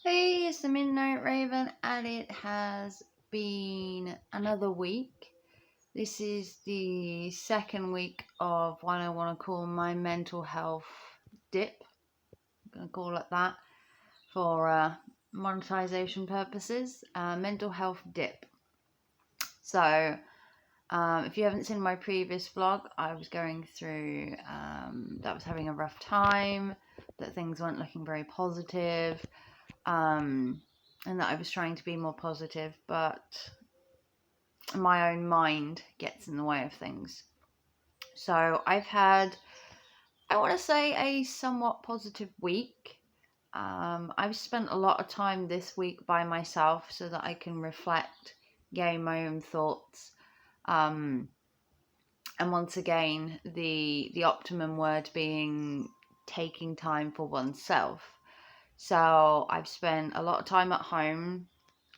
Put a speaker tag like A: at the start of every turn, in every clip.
A: Hey, it's the Midnight Raven, and it has been another week. This is the second week of what I want to call my mental health dip. I'm going to call it that for monetization purposes. Mental health dip. So, if you haven't seen my previous vlog, I was going through that I was having a rough time, that things weren't looking very positive. And that I was trying to be more positive, but my own mind gets in the way of things. So I've had, I want to say, a somewhat positive week. I've spent a lot of time this week by myself so that I can reflect, gain my own thoughts. Um, and once again, the optimum word being taking time for oneself. So I've spent a lot of time at home.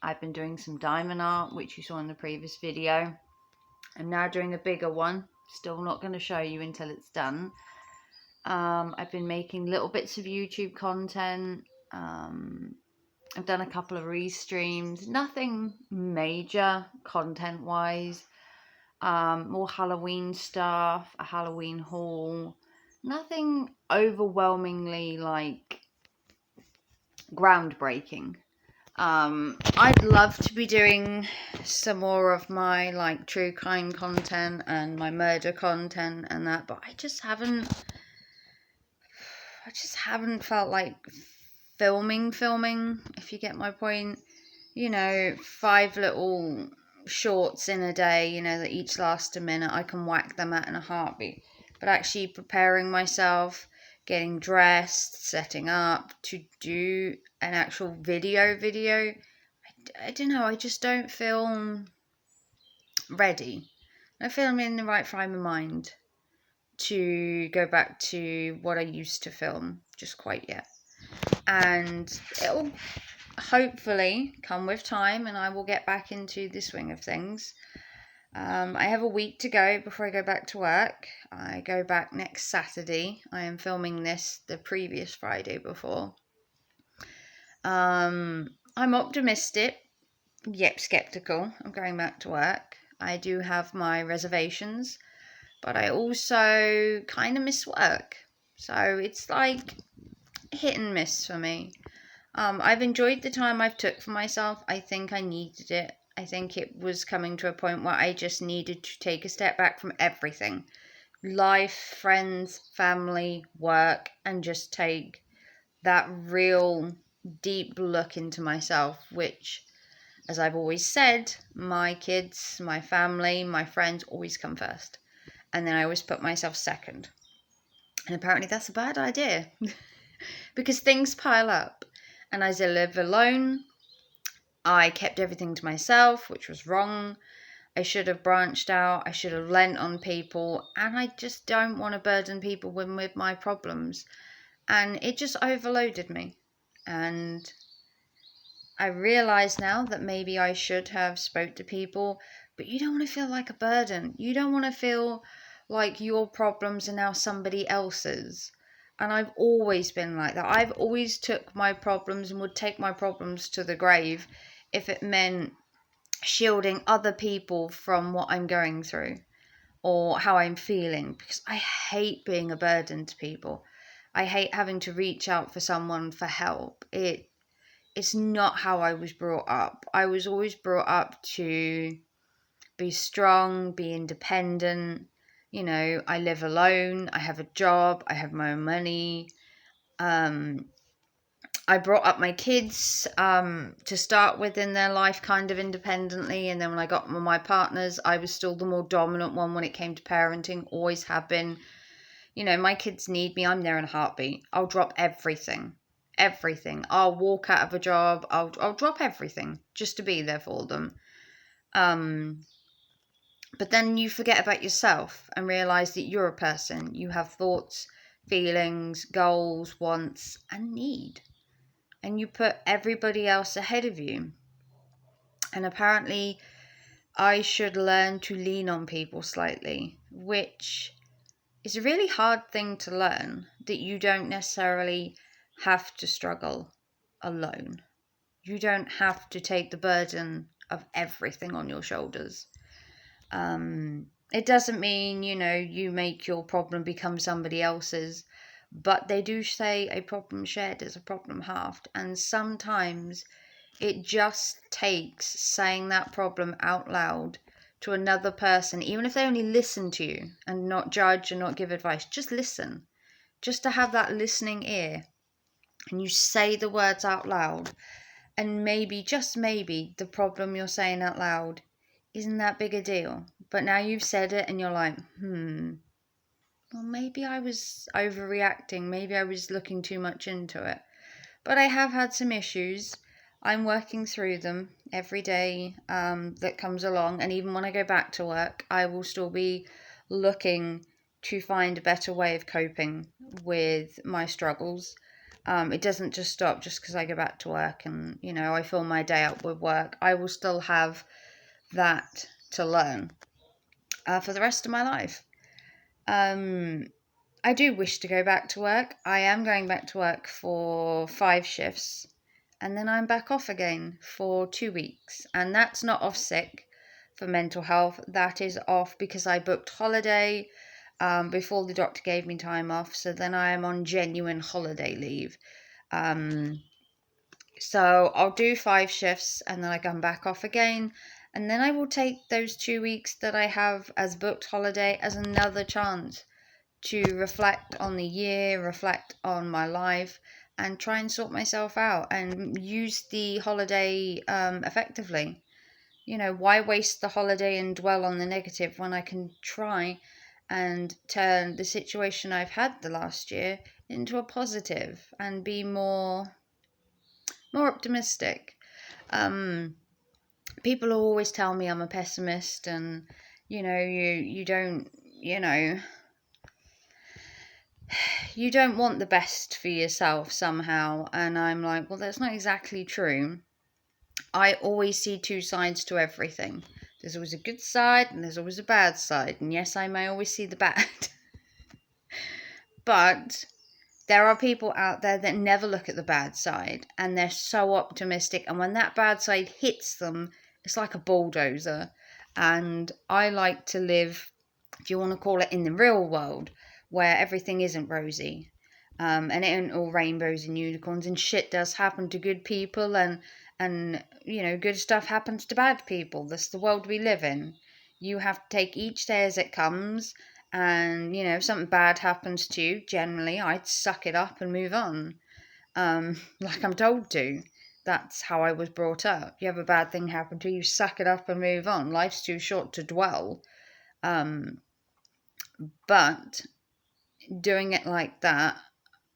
A: I've been doing some diamond art, which you saw in the previous video. I'm now doing a bigger one. Still not going to show you until it's done. I've been making little bits of YouTube content. I've done a couple of restreams. Nothing major content-wise. More Halloween stuff, a Halloween haul. Nothing overwhelmingly like groundbreaking. I'd love to be doing some more of my like true crime content and my murder content and that, but I just haven't felt like filming, if you get my point. 5 little shorts in a day, that each last a minute, I can whack them out in a heartbeat. But actually preparing myself, getting dressed, setting up to do an actual video, I don't know, I just don't feel ready. I feel I'm in the right frame of mind to go back to what I used to film just quite yet. And it'll hopefully come with time and I will get back into the swing of things. I have a week to go before I go back to work. I go back next Saturday. I am filming this the previous Friday before. I'm optimistic, yet skeptical. I'm going back to work. I do have my reservations, but I also kind of miss work. So it's like hit and miss for me. I've enjoyed the time I've took for myself. I think I needed it. I think it was coming to a point where I just needed to take a step back from everything. Life, friends, family, work, and just take that real deep look into myself, which, as I've always said, my kids, my family, my friends always come first. And then I always put myself second. And apparently that's a bad idea because things pile up. And as I live alone, I kept everything to myself, which was wrong. I should have branched out. I should have lent on people. And I just don't want to burden people with my problems. And it just overloaded me. And I realize now that maybe I should have spoke to people, but you don't want to feel like a burden. You don't want to feel like your problems are now somebody else's. And I've always been like that. I've always took my problems and would take my problems to the grave if it meant shielding other people from what I'm going through or how I'm feeling, because I hate being a burden to people. I hate having to reach out for someone for help. It's not how I was brought up. I was always brought up to be strong, be independent. I live alone, I have a job, I have my own money. I brought up my kids to start with in their life kind of independently, and then when I got my partners, I was still the more dominant one when it came to parenting, always have been. My kids need me, I'm there in a heartbeat. I'll drop everything. I'll walk out of a job, I'll drop everything just to be there for them. But then you forget about yourself and realize that you're a person. You have thoughts, feelings, goals, wants, and need. And you put everybody else ahead of you. And apparently, I should learn to lean on people slightly, which is a really hard thing to learn, that you don't necessarily have to struggle alone. You don't have to take the burden of everything on your shoulders. It doesn't mean, you make your problem become somebody else's, but they do say a problem shared is a problem halved. And sometimes it just takes saying that problem out loud to another person, even if they only listen to you and not judge and not give advice. Just listen, just to have that listening ear. And you say the words out loud, and maybe, just maybe, the problem you're saying out loud isn't that big a deal. But now you've said it and you're like, well, maybe I was overreacting. Maybe I was looking too much into it. But I have had some issues. I'm working through them every day that comes along. And even when I go back to work, I will still be looking to find a better way of coping with my struggles. It doesn't just stop just because I go back to work and, I fill my day up with work. I will still have that to learn for the rest of my life. I do wish to go back to work. I am going back to work for 5 shifts, and then I'm back off again for 2 weeks. And that's not off sick for mental health. That is off because I booked holiday before the doctor gave me time off. So then I am on genuine holiday leave. So I'll do 5 shifts and then I come back off again. And then I will take those 2 weeks that I have as booked holiday as another chance to reflect on the year, reflect on my life, and try and sort myself out and use the holiday effectively. Why waste the holiday and dwell on the negative when I can try and turn the situation I've had the last year into a positive and be more optimistic. People always tell me I'm a pessimist, and you don't you don't want the best for yourself somehow. And I'm like, well, that's not exactly true. I always see 2 sides to everything. There's always a good side and there's always a bad side. And yes, I may always see the bad. But there are people out there that never look at the bad side, and they're so optimistic. And when that bad side hits them, it's like a bulldozer. And I like to live, if you want to call it, in the real world, where everything isn't rosy. And it ain't all rainbows and unicorns, and shit does happen to good people, and good stuff happens to bad people. That's the world we live in. You have to take each day as it comes, and if something bad happens to you, generally I'd suck it up and move on, like I'm told to. That's how I was brought up. You have a bad thing happen to you, suck it up and move on. Life's too short to dwell. But doing it like that,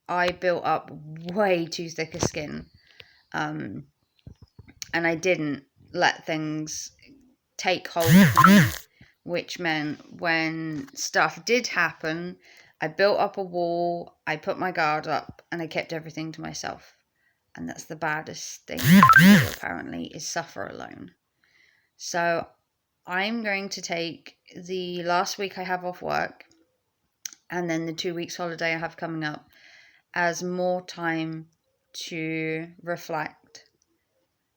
A: I built up way too thick a skin. And I didn't let things take hold of me, which meant when stuff did happen, I built up a wall, I put my guard up, and I kept everything to myself. And that's the baddest thing to do, apparently, is suffer alone. So I'm going to take the last week I have off work, and then the 2 weeks holiday I have coming up, as more time to reflect,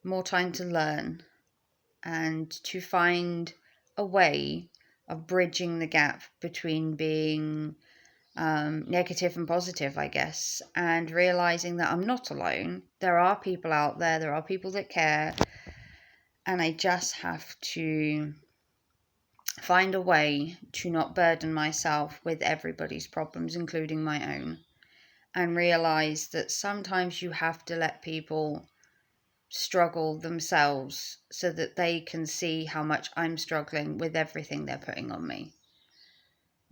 A: more time to learn, and to find a way of bridging the gap between being negative and positive, I guess, and realizing that I'm not alone. There are people out there, there are people that care, and I just have to find a way to not burden myself with everybody's problems, including my own, and realize that sometimes you have to let people struggle themselves so that they can see how much I'm struggling with everything they're putting on me.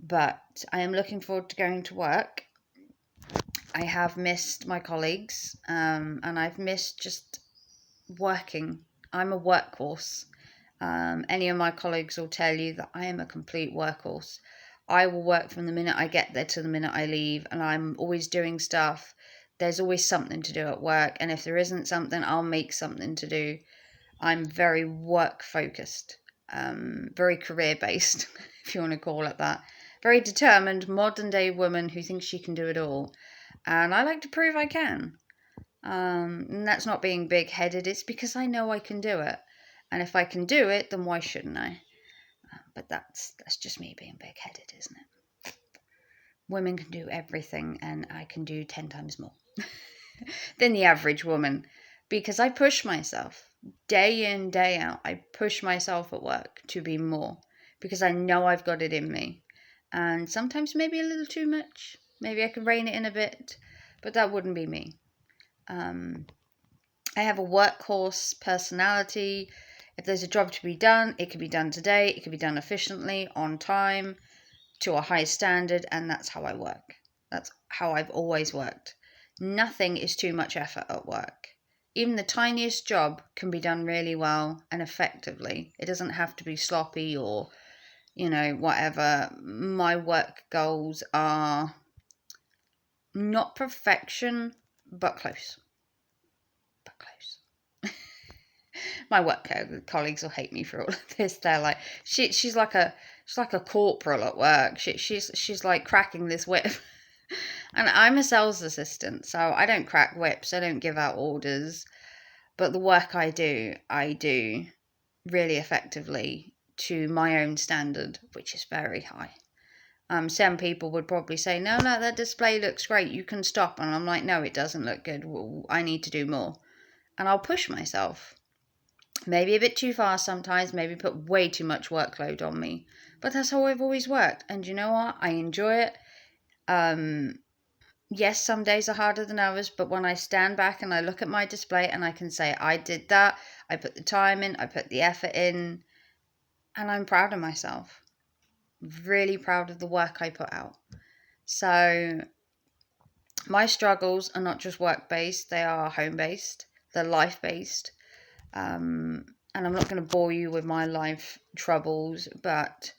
A: But I am looking forward to going to work. I have missed my colleagues, and I've missed just working. I'm a workhorse. Any of my colleagues will tell you that I am a complete workhorse. I will work from the minute I get there to the minute I leave, and I'm always doing stuff. There's always something to do at work, and if there isn't something, I'll make something to do. I'm very work focused, very career based, if you want to call it that. Very determined modern day woman who thinks she can do it all, and I like to prove I can. And that's not being big-headed. It's because I know I can do it. And if I can do it, then why shouldn't I? But that's just me being big-headed, isn't it? Women can do everything, and I can do 10 times more than the average woman, because I push myself day in, day out. I push myself at work to be more, because I know I've got it in me. And sometimes maybe a little too much. Maybe I could rein it in a bit, but that wouldn't be me. I have a workhorse personality. If there's a job to be done, it can be done today. It can be done efficiently, on time, to a high standard, and that's how I work. That's how I've always worked. Nothing is too much effort at work. Even the tiniest job can be done really well and effectively. It doesn't have to be sloppy or, whatever. My work goals are not perfection, but close. My work colleagues will hate me for all of this. They're like, she's like a corporal at work. She's like cracking this whip, and I'm a sales assistant, so I don't crack whips. I don't give out orders, but the work I do really effectively to my own standard, which is very high. Some people would probably say, no, that display looks great. You can stop. And I'm like, no, it doesn't look good. Well, I need to do more. And I'll push myself. Maybe a bit too far sometimes, maybe put way too much workload on me. But that's how I've always worked. And you know what? I enjoy it. Yes, some days are harder than others, but when I stand back and I look at my display and I can say, I did that, I put the time in, I put the effort in, and I'm proud of myself. Really proud of the work I put out. So my struggles are not just work-based, they are home-based, they're life-based. And I'm not going to bore you with my life troubles, but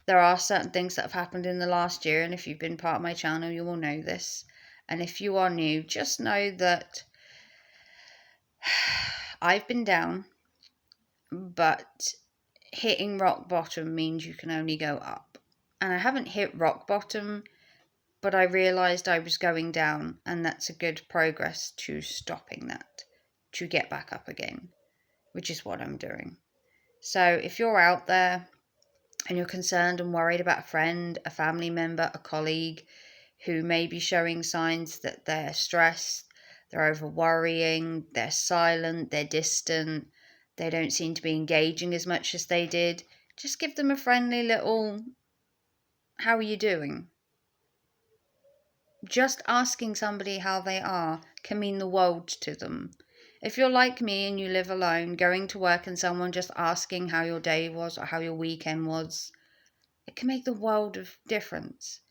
A: there are certain things that have happened in the last year, and if you've been part of my channel, you will know this. And if you are new, just know that I've been down, but hitting rock bottom means you can only go up. And I haven't hit rock bottom, but I realised I was going down, and that's a good progress to stopping that, to get back up again, which is what I'm doing. So if you're out there and you're concerned and worried about a friend, a family member, a colleague who may be showing signs that they're stressed, they're over worrying, they're silent, they're distant, they don't seem to be engaging as much as they did, just give them a friendly little, how are you doing? Just asking somebody how they are can mean the world to them. If you're like me and you live alone, going to work and someone just asking how your day was or how your weekend was, it can make the world of difference,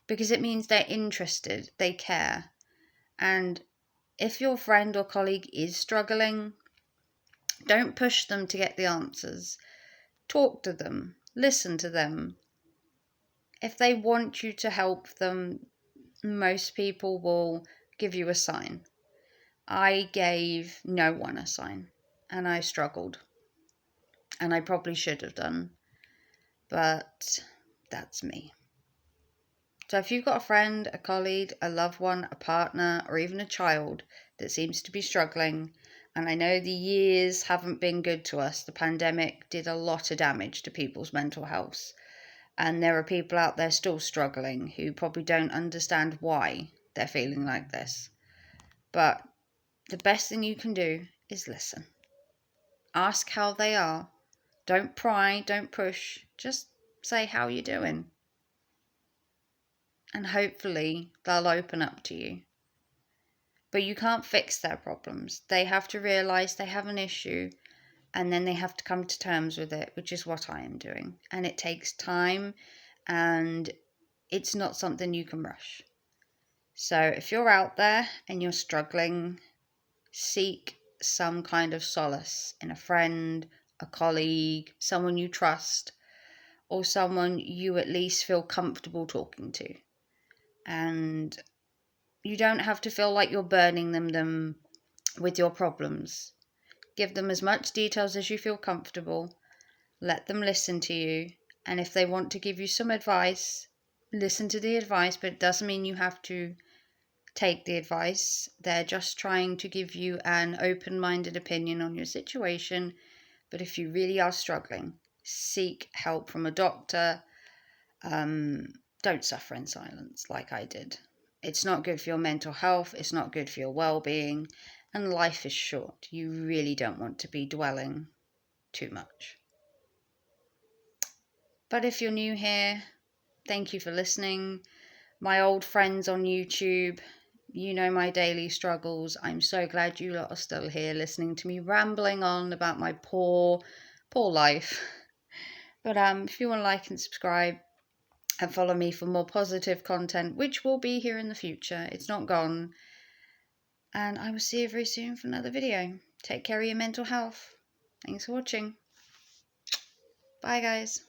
A: because it means they're interested, they care. And if your friend or colleague is struggling, don't push them to get the answers. Talk to them, listen to them. If they want you to help them, most people will give you a sign. I gave no one a sign, and I struggled. And I probably should have done, but that's me. So if you've got a friend, a colleague, a loved one, a partner, or even a child that seems to be struggling, and I know the years haven't been good to us, the pandemic did a lot of damage to people's mental health, and there are people out there still struggling who probably don't understand why they're feeling like this. But the best thing you can do is listen. Ask how they are. Don't pry, don't push. Just say, how you doing? And hopefully they'll open up to you. But you can't fix their problems. They have to realize they have an issue, and then they have to come to terms with it, which is what I am doing. And it takes time, and it's not something you can rush. So if you're out there and you're struggling, seek some kind of solace in a friend, a colleague, someone you trust, or someone you at least feel comfortable talking to. And you don't have to feel like you're burning them with your problems. Give them as much details as you feel comfortable. Let them listen to you. And if they want to give you some advice, listen to the advice, but it doesn't mean you have to take the advice. They're just trying to give you an open-minded opinion on your situation. But if you really are struggling, seek help from a doctor. Don't suffer in silence like I did. It's not good for your mental health. It's not good for your well-being. And life is short. You really don't want to be dwelling too much. But if you're new here, thank you for listening. My old friends on YouTube, you know my daily struggles. I'm so glad you lot are still here listening to me rambling on about my poor life. But if you want to like and subscribe and follow me for more positive content, which will be here in the future, it's not gone. And I will see you very soon for another video. Take care of your mental health. Thanks for watching. Bye guys.